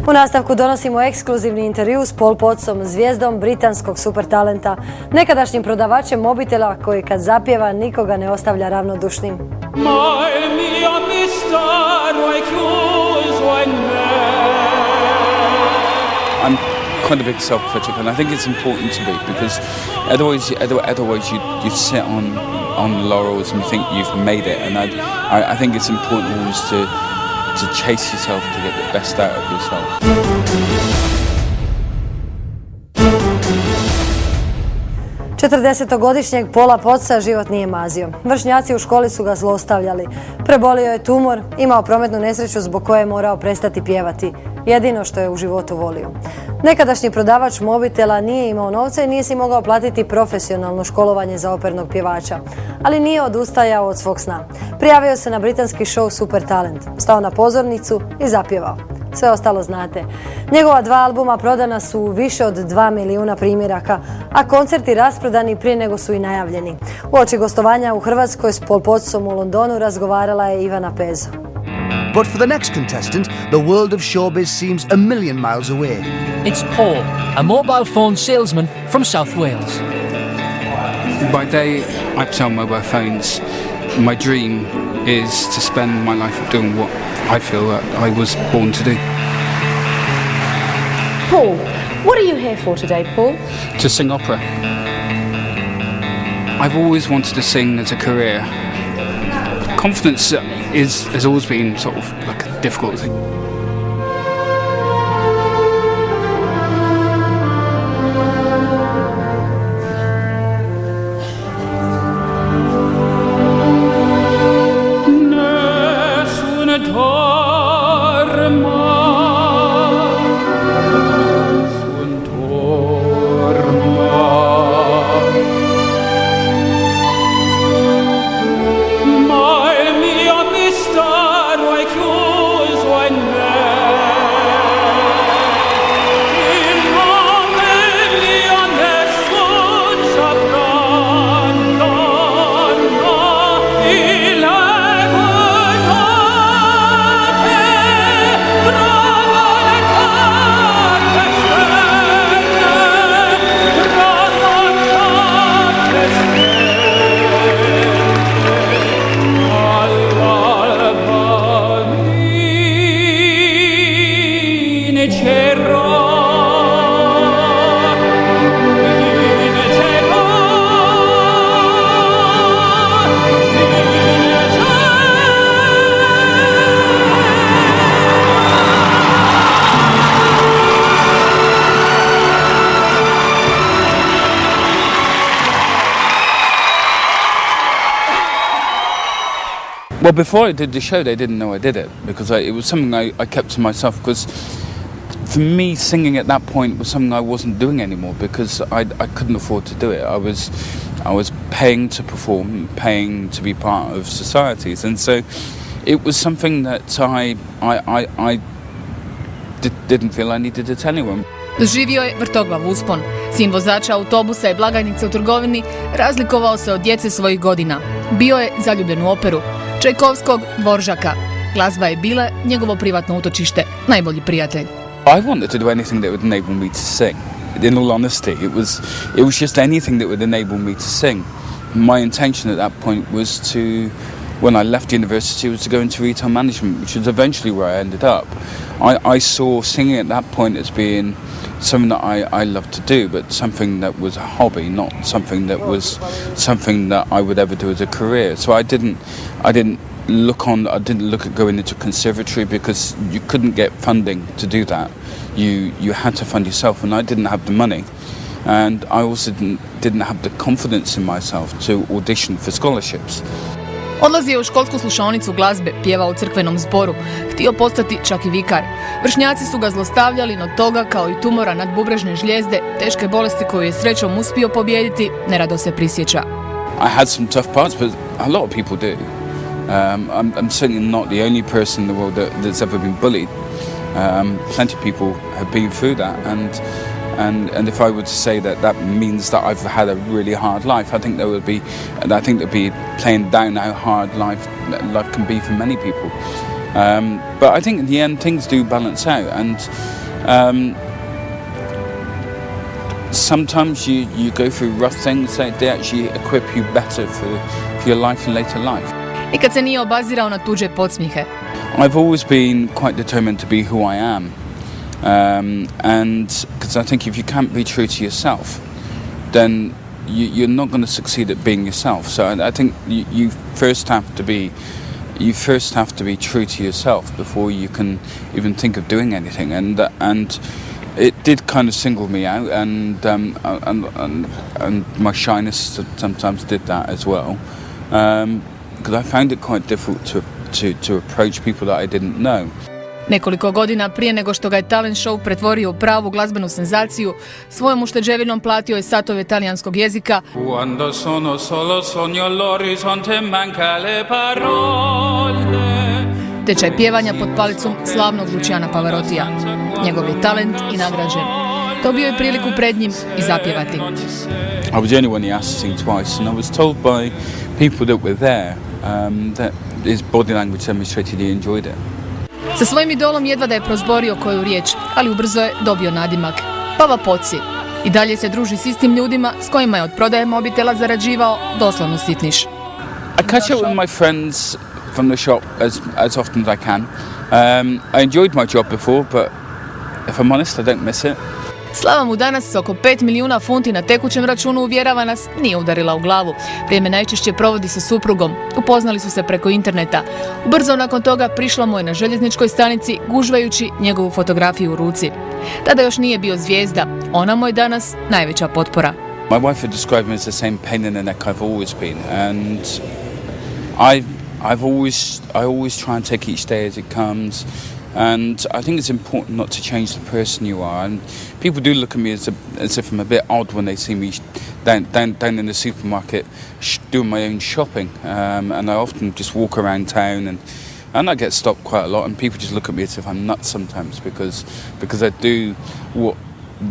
U nastavku donosimo ekskluzivni intervju s Pol Potsom, zvijezdom britanskog supertalenta, nekadašnjim prodavačem mobitela koji kad zapjeva nikoga ne ostavlja ravnodušnim. I'm kind of a big self-critic, and I think it's important to be, because otherwise you sit on laurels and you think you've made it, and I think it's important always to chase yourself, to get the best out of yourself. 40-godišnjeg Pola Potsa život nije mazio. Vršnjaci u školi su ga zlostavljali. Prebolio je tumor, imao prometnu nesreću zbog koje je morao prestati pjevati. Jedino što je u životu volio. Nekadašnji prodavač mobitela nije imao novca i nije si mogao platiti profesionalno školovanje za opernog pjevača. Ali nije odustajao od svog sna. Prijavio se na britanski show Super Talent, stao na pozornicu i zapjevao. Sve ostalo znate. Njegova 2 albuma prodana su više od 2 milijuna primjeraka, a koncerti rasprodani prije nego su i najavljeni. Uoči gostovanja u Hrvatskoj s Pol Potsom u Londonu razgovarala je Ivana Pezo. But for the next contestant, the world of showbiz seems a million miles away. It's Paul, a mobile phone salesman from South Wales. By day, I sell mobile phones. My dream is to spend my life doing what I feel that I was born to do. Paul, what are you here for today, Paul? To sing opera. I've always wanted to sing as a career. Confidence has always been sort of like a difficult thing. Well, before I did the show, they didn't know I did it, because it was something I kept to myself, because for me, singing at that point was something I wasn't doing anymore, because I couldn't afford to do it. I was paying to perform, paying to be part of societies, and so it was something that I didn't feel I needed to tell anyone. Doživio je vrtoglav uspon. Sin vozača autobusa i blagajnice u trgovini razlikovao se od djece svojih godina. Bio je zaljubljen u operu, Čajkovskog Dvoržaka. Glazba je bila njegovo privatno utočište, najbolji prijatelj. I wanted to do anything that would enable me to sing. In all honesty, it was just anything that would enable me to sing. My intention at that point was to, when I left university, was to go into retail management, which is eventually where I ended up. I saw singing at that point as being something that I loved to do, but something that was a hobby, not something that was something that I would ever do as a career. So I didn't look at going into conservatory, because you couldn't get funding to do that. You had to fund yourself, and I didn't have the money, and I also didn't have the confidence in myself to audition for scholarships. Odlazio je u školsku slušaonicu glazbe, pjevao u crkvenom zboru, htio postati čak i vikar. Vršnjaci su ga zlostavljali, no toga, kao i tumora nadbubrežne žlijezde, teške bolesti koju je srećom uspio pobijediti, nerado se prisjeća. I had some tough parts, but a lot of people do. I'm certainly not the only person in the world that's ever been bullied. Plenty of people have been through that, and if I were to say that means that I've had a really hard life, I think that would be playing down how hard life can be for many people. But I think in the end things do balance out, and sometimes you go through rough things that they actually equip you better for your life and later life. Nikad se nije obazirao na tuđe podsmijehe. I've always been quite determined to be who I am, and because I think if you can't be true to yourself, then you're not going to succeed at being yourself. So I think you first have to be true to yourself before you can even think of doing anything, and it did kind of single me out, and my shyness sometimes did that as well, because I found it quite difficult to approach people that I didn't know. Nekoliko godina prije nego što ga je talent show pretvorio u pravu glazbenu senzaciju, svojom ušteđevinom platio je satove talijanskog jezika. Quando sono solo sogno l'orizzonte manca le parole. Tečaj pjevanja pod palicom slavnog Luciana Pavarotija. Njegov je talent i nagrađen. Dobio je priliku pred njim i zapjevati. I was the only one he asked to sing twice, and I was told by people that were there that his body language demonstrated he enjoyed it. Sa svojim idolom jedva da je prozborio koju riječ, ali ubrzo je dobio nadimak. Pava Poci. I dalje se druži s istim ljudima s kojima je od prodaje mobitela zarađivao doslovno sitniš. I catch up with my friends from the shop as often as I can. I enjoyed my job before, but if I'm honest, I don't miss it. Slava mu danas s oko 5 milijuna funti na tekućem računu, uvjerava nas, nije udarila u glavu. Vrijeme najčešće provodi sa suprugom. Upoznali su se preko interneta. Ubrzo nakon toga prišla mu je na željezničkoj stanici, gužvajući njegovu fotografiju u ruci. Tada još nije bio zvijezda. Ona mu je danas najveća potpora. My wife would describe me as the same pain in the neck I've always been, and I always try and take each day as it comes. And I think it's important not to change the person you are. And people do look at me as if I'm a bit odd when they see me down in the supermarket doing my own shopping. And I often just walk around town and I get stopped quite a lot. And people just look at me as if I'm nuts sometimes because I do what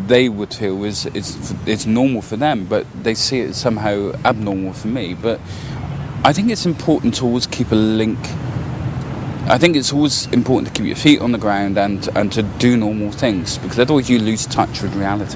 they would feel is normal for them, but they see it as somehow abnormal for me. But I think it's important to always keep a link. I think it's always important to keep your feet on the ground and to do normal things, because otherwise you lose touch with reality.